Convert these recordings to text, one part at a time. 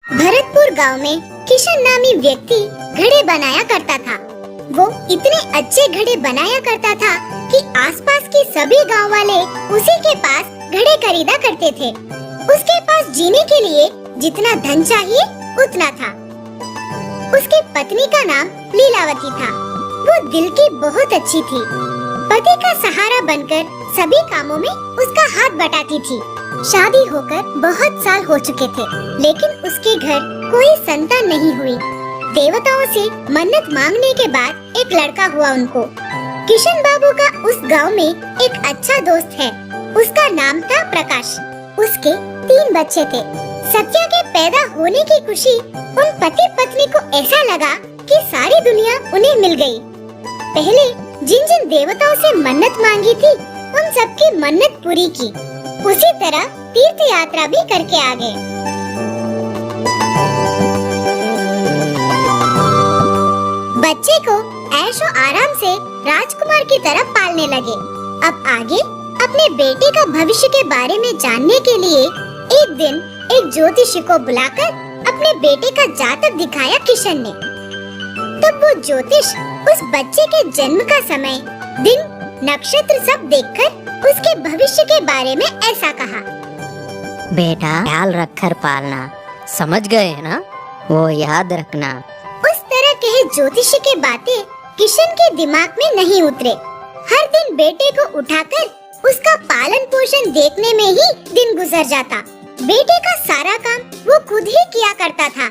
भरतपुर गांव में किशन नामी व्यक्ति घड़े बनाया करता था। वो इतने अच्छे घड़े बनाया करता था कि आसपास के सभी गांव वाले उसी के पास घड़े खरीदा करते थे। उसके पास जीने के लिए जितना धन चाहिए उतना था। उसकी पत्नी का नाम लीलावती था। वो दिल की बहुत अच्छी थी। पति का सहारा बनकर सभी कामों में उसका हाथ बटाती थी। शादी होकर बहुत साल हो चुके थे, लेकिन उसके घर कोई संतान नहीं हुई। देवताओं से मन्नत मांगने के बाद एक लड़का हुआ उनको। किशन बाबू का उस गांव में एक अच्छा दोस्त है। उसका नाम था प्रकाश। उसके 3 बच्चे थे। सत्या के पैदा होने की खुशी उन पति पत्नी को ऐसा लगा कि सारी दुनिया उन्हें मिल गई। पहले जिन जिन देवताओं से मन्नत मांगी थी उन सबकी मन्नत पूरी की। उसी तरह तीर्थ यात्रा भी करके आ गए। बच्चे को ऐशो आराम से राजकुमार की तरह पालने लगे। अब आगे अपने बेटे का भविष्य के बारे में जानने के लिए एक दिन एक ज्योतिषी को बुलाकर अपने बेटे का जातक दिखाया किशन ने। तब वो ज्योतिष उस बच्चे के जन्म का समय, दिन, नक्षत्र सब देखकर उसके भविष्य के बारे में ऐसा कहा। बेटा, ख्याल रखकर पालना, समझ गए ना? वो याद रखना। उस तरह कहे ज्योतिषी के बातें किशन के दिमाग में नहीं उतरे। हर दिन बेटे को उठाकर उसका पालन पोषण देखने में ही दिन गुजर जाता। बेटे का सारा काम वो खुद ही किया करता था।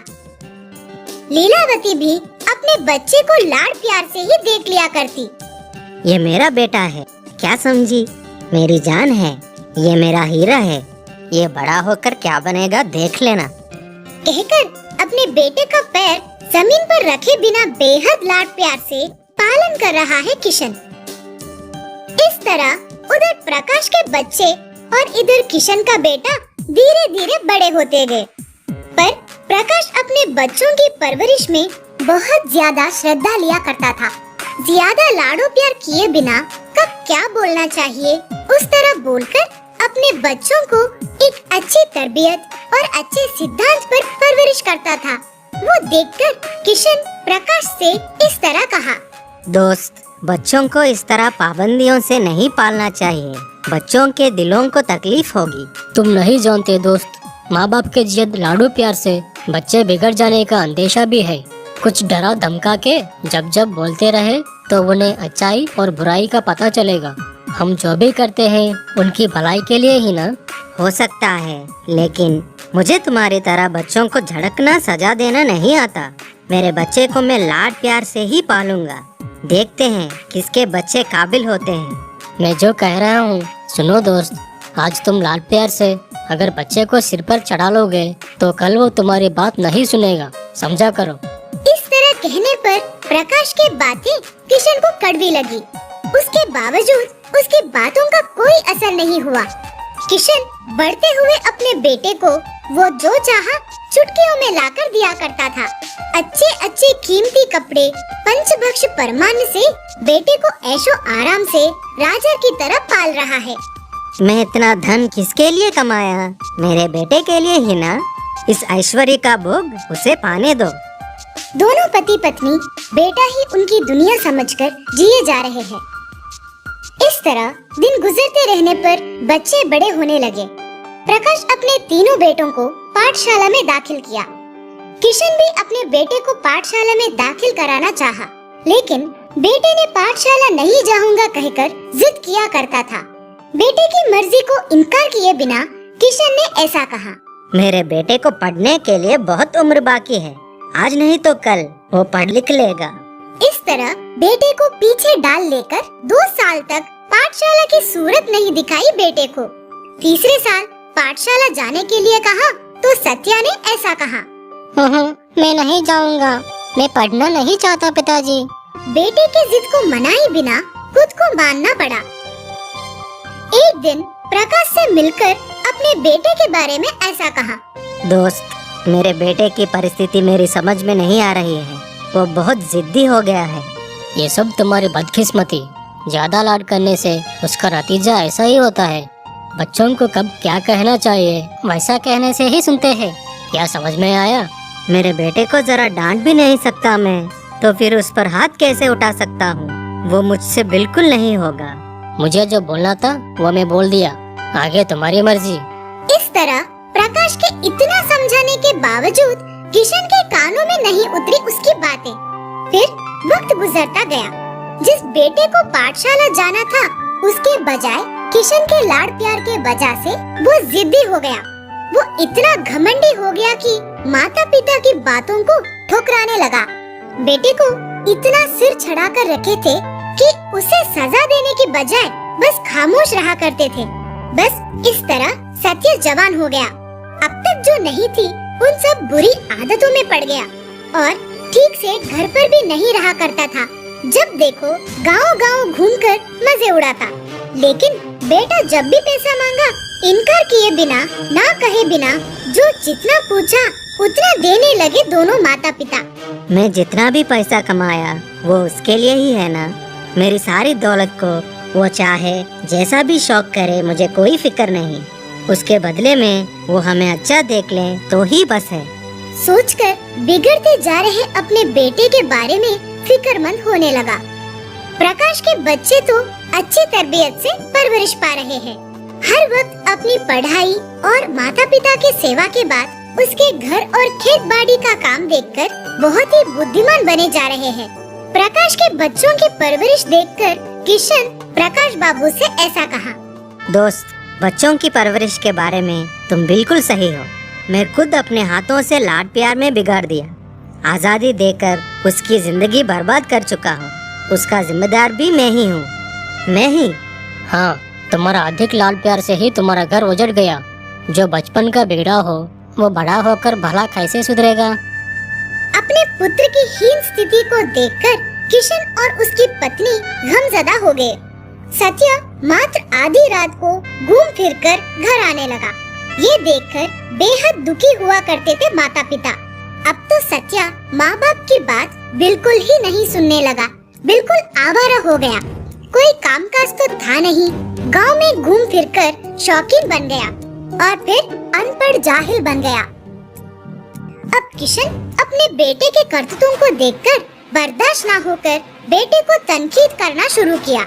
लीलावती भी अपने बच्चे को लाड प्यार से ही देख लिया करती। ये मेरा बेटा है, क्या समझी? मेरी जान है, ये मेरा हीरा है। ये बड़ा होकर क्या बनेगा देख लेना। कहकर अपने बेटे का पैर जमीन पर रखे बिना बेहद लाड प्यार से पालन कर रहा है किशन। इस तरह उधर प्रकाश के बच्चे और इधर किशन का बेटा धीरे धीरे बड़े होते गए। पर प्रकाश अपने बच्चों की परवरिश में बहुत ज्यादा श्रद्धा लिया करता था। ज्यादा लाडो प्यार किए बिना कब क्या बोलना चाहिए उस तरह बोलकर अपने बच्चों को एक अच्छी तरबियत और अच्छे सिद्धांत पर परवरिश करता था। वो देखकर किशन प्रकाश से इस तरह कहा, दोस्त, बच्चों को इस तरह पाबंदियों से नहीं पालना चाहिए। बच्चों के दिलों को तकलीफ होगी। तुम नहीं जानते दोस्त, माँ बाप के जिद लाडो प्यार से बच्चे बिगड़ जाने का अंदेशा भी है। कुछ डरा धमका के जब जब बोलते रहे तो उन्हें अच्छाई और बुराई का पता चलेगा। हम जो भी करते हैं उनकी भलाई के लिए ही ना। हो सकता है, लेकिन मुझे तुम्हारी तरह बच्चों को झड़कना सजा देना नहीं आता। मेरे बच्चे को मैं लाड प्यार से ही पालूंगा। देखते हैं किसके बच्चे काबिल होते हैं। मैं जो कह रहा हूँ सुनो दोस्त, आज तुम लाड प्यार से अगर बच्चे को सिर पर चढ़ा लोगे तो कल वो तुम्हारी बात नहीं सुनेगा, समझा करो। इस तरह कहने पर प्रकाश की बातें किशन को कड़वी लगी। उसके बावजूद उसकी बातों का कोई असर नहीं हुआ। किशन बढ़ते हुए अपने बेटे को वो जो चाहा चुटकियों में लाकर दिया करता था। अच्छे अच्छे कीमती कपड़े, पंचभक्ष परमान्न से बेटे को ऐशो आराम से राजा की तरह पाल रहा है। मैं इतना धन किसके लिए कमाया? मेरे बेटे के लिए ही ना। इस ऐश्वर्य का भोग उसे पाने दो। दोनों पति पत्नी बेटा ही उनकी दुनिया समझकर जिए जा रहे हैं। इस तरह दिन गुजरते रहने पर बच्चे बड़े होने लगे। प्रकाश अपने तीनों बेटों को पाठशाला में दाखिल किया। किशन भी अपने बेटे को पाठशाला में दाखिल कराना चाहा, लेकिन बेटे ने पाठशाला नहीं जाऊंगा कहकर जिद किया करता था। बेटे की मर्जी को इनकार किए बिना किशन ने ऐसा कहा, मेरे बेटे को पढ़ने के लिए बहुत उम्र बाकी है। आज नहीं तो कल वो पढ़ लिख लेगा। इस तरह बेटे को पीछे डाल लेकर 2 साल तक पाठशाला की सूरत नहीं दिखाई बेटे को। तीसरे साल पाठशाला जाने के लिए कहा तो सत्या ने ऐसा कहा, मैं नहीं जाऊंगा, मैं पढ़ना नहीं चाहता पिताजी। बेटे की जिद को मनाए बिना खुद को मानना पड़ा। एक दिन प्रकाश से मिलकर अपने बेटे के बारे में ऐसा कहा, दोस्त, मेरे बेटे की परिस्थिति मेरी समझ में नहीं आ रही है। वो बहुत जिद्दी हो गया है। ये सब तुम्हारी बदकिस्मती। ज्यादा लाड करने से उसका नतीजा ऐसा ही होता है। बच्चों को कब क्या कहना चाहिए वैसा कहने से ही सुनते हैं। क्या समझ में आया? मेरे बेटे को जरा डांट भी नहीं सकता मैं, तो फिर उस पर हाथ कैसे उठा सकता हूँ? वो मुझसे बिल्कुल नहीं होगा। मुझे जो बोलना था वो मैं बोल दिया, आगे तुम्हारी मर्जी। इस तरह प्रकाश के इतना समझाने के बावजूद किशन के कानों में नहीं उतरी उसकी बातें। फिर वक्त गुजरता गया। जिस बेटे को पाठशाला जाना था, उसके बजाय किशन के लाड़ प्यार के वजह से वो जिद्दी हो गया। वो इतना घमंडी हो गया कि माता पिता की बातों को ठुकराने लगा। बेटे को इतना सिर चढ़ा कर रखे थे कि उसे सजा देने की बजाय बस खामोश रहा करते थे। बस इस तरह सत्य जवान हो गया। अब तक जो नहीं थी उन सब बुरी आदतों में पड़ गया और ठीक से घर पर भी नहीं रहा करता था। जब देखो गांव-गांव घूमकर मजे उड़ाता। लेकिन बेटा जब भी पैसा मांगा, इनकार किए बिना, ना कहे बिना, जो जितना पूछा उतना देने लगे दोनों माता पिता। मैं जितना भी पैसा कमाया वो उसके लिए ही है ना। मेरी सारी दौलत को वो चाहे जैसा भी शौक करे, मुझे कोई फिक्र नहीं। उसके बदले में वो हमें अच्छा देख ले तो ही बस है। सोचकर बिगड़ते जा रहे अपने बेटे के बारे में फिक्रमंद होने लगा। प्रकाश के बच्चे तो अच्छी तरबियत से परवरिश पा रहे हैं। हर वक्त अपनी पढ़ाई और माता पिता की सेवा के बाद उसके घर और खेत बाड़ी का काम देखकर बहुत ही बुद्धिमान बने जा रहे हैं। प्रकाश के बच्चों की परवरिश देखकर किशन प्रकाश बाबू से ऐसा कहा। दोस्त, बच्चों की परवरिश के बारे में तुम बिल्कुल सही हो। मैं खुद अपने हाथों से लाड प्यार में बिगाड़ दिया। आजादी देकर उसकी जिंदगी बर्बाद कर चुका हूँ। उसका जिम्मेदार भी मैं ही हूँ। मैं ही। हाँ, तुम्हारा अधिक लाड प्यार से ही तुम्हारा घर उजड़ गया। जो बचपन का बिगड़ा हो वो बड़ा होकर भला कैसे सुधरेगा? अपने पुत्र की हीन स्थिति को देखकर किशन और उसकी पत्नी गमज़दा हो गए। सत्य मात्र आधी रात को घूम फिरकर घर आने लगा। ये देखकर बेहद दुखी हुआ करते थे माता पिता। अब तो सत्या माँ बाप की बात बिल्कुल ही नहीं सुनने लगा। बिल्कुल आवारा हो गया। कोई कामकाज तो था नहीं। गांव में घूम फिरकर शौकीन बन गया और फिर अनपढ़ जाहिल बन गया। अब किशन अपने बेटे के करतूतों को देखकर बर्दाश्त न होकर बेटे को तनकीद करना शुरू किया।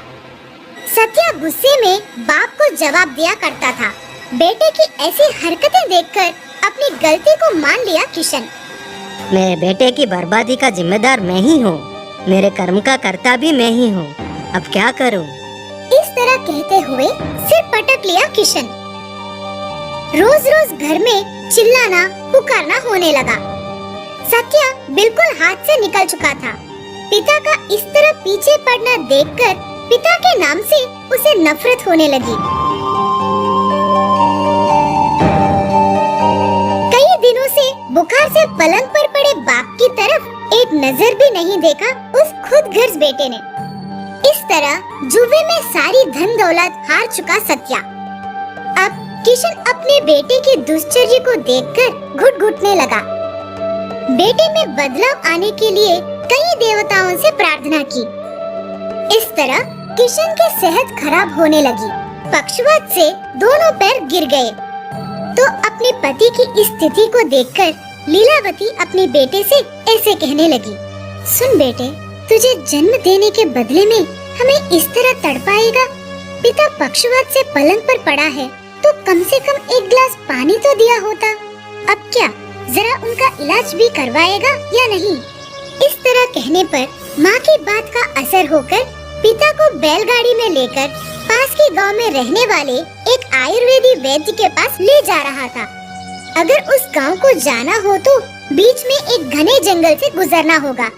सत्या गुस्से में बाप को जवाब दिया करता था। बेटे की ऐसी हरकतें देखकर अपनी गलती को मान लिया किशन। मेरे बेटे की बर्बादी का जिम्मेदार मैं ही हूँ। मेरे कर्म का कर्ता भी मैं ही हूँ। अब क्या करूँ? इस तरह कहते हुए सिर पटक लिया किशन। रोज रोज घर में चिल्लाना पुकारना होने लगा। सत्या बिल्कुल हाथ से निकल चुका था। पिता का इस तरह पीछे पड़ना देखकर पिता के नाम से उसे नफरत होने लगी। कई दिनों से बुखार से पलंग पर पड़े बाप की तरफ एक नजर भी नहीं देखा उस खुदगर्ज बेटे ने। इस तरह जुए में सारी धन दौलत हार चुका सत्या। अब किशन अपने बेटे की दुश्चर्या को देखकर घुटघुटने लगा। बेटे में बदलाव आने के लिए कई देवताओं से प्रार्थना की। इस तरह किशन की सेहत खराब होने लगी। पक्षवात से दोनों पैर गिर गए। तो अपने पति की इस स्थिति को देखकर लीलावती अपने बेटे से ऐसे कहने लगी। सुन बेटे, तुझे जन्म देने के बदले में हमें इस तरह तड़पाएगा। पिता पक्षवात से पलंग पर पड़ा है तो कम से कम एक गिलास पानी तो दिया होता। अब क्या जरा उनका इलाज भी करवाएगा या नहीं? इस तरह कहने पर माँ की बात का असर होकर पिता को बैलगाड़ी में लेकर पास के गांव में रहने वाले एक आयुर्वेदी वैद्य के पास ले जा रहा था। अगर उस गांव को जाना हो तो बीच में एक घने जंगल से गुजरना होगा।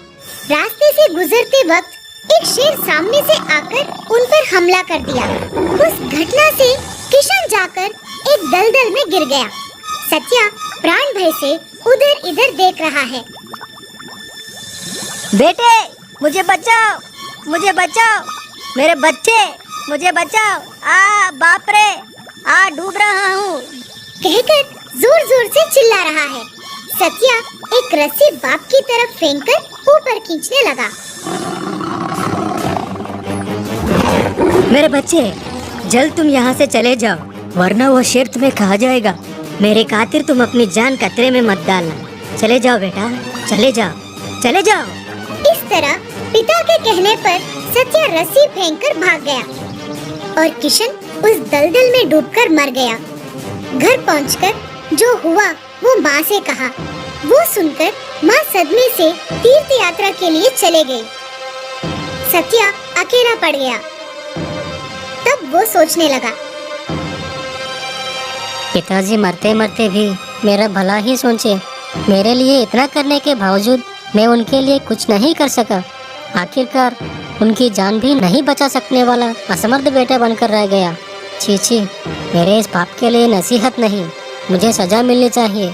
रास्ते से गुजरते वक्त एक शेर सामने से आकर उन पर हमला कर दिया। उस घटना से किशन जाकर एक दलदल में गिर गया। सत्या प्राण भय से उधर इधर देख रहा है। बेटे, मुझे बचाओ, मुझे बचाओ, मेरे बच्चे, मुझे बचाओ। बाप रे, डूब रहा हूँ, कहकर जोर जोर से चिल्ला रहा है। सत्या एक रस्सी बाप की तरफ फेंककर ऊपर खींचने लगा। मेरे बच्चे, जल्द तुम यहाँ से चले जाओ, वरना वो शेर तुम्हें खा जाएगा। मेरे खातिर तुम अपनी जान खतरे में मत डालना। चले जाओ बेटा, चले जाओ, चले जाओ। इस तरह पिता के कहने पर सत्या रस्सी फेंककर भाग गया और किशन उस दलदल में डूबकर मर गया। घर पहुंचकर जो हुआ वो माँ से कहा। वो सुनकर माँ सदमे से तीर्थ यात्रा के लिए चले गए। सत्या अकेला पड़ गया। तब वो सोचने लगा, पिताजी मरते मरते भी मेरा भला ही सोचे। मेरे लिए इतना करने के बावजूद मैं उनके लिए कुछ नहीं कर सका। आखिरकार उनकी जान भी नहीं बचा सकने वाला असमर्थ बेटा बनकर रह गया। छी छी, मेरे इस पाप के लिए नसीहत नहीं, मुझे सजा मिलनी चाहिए।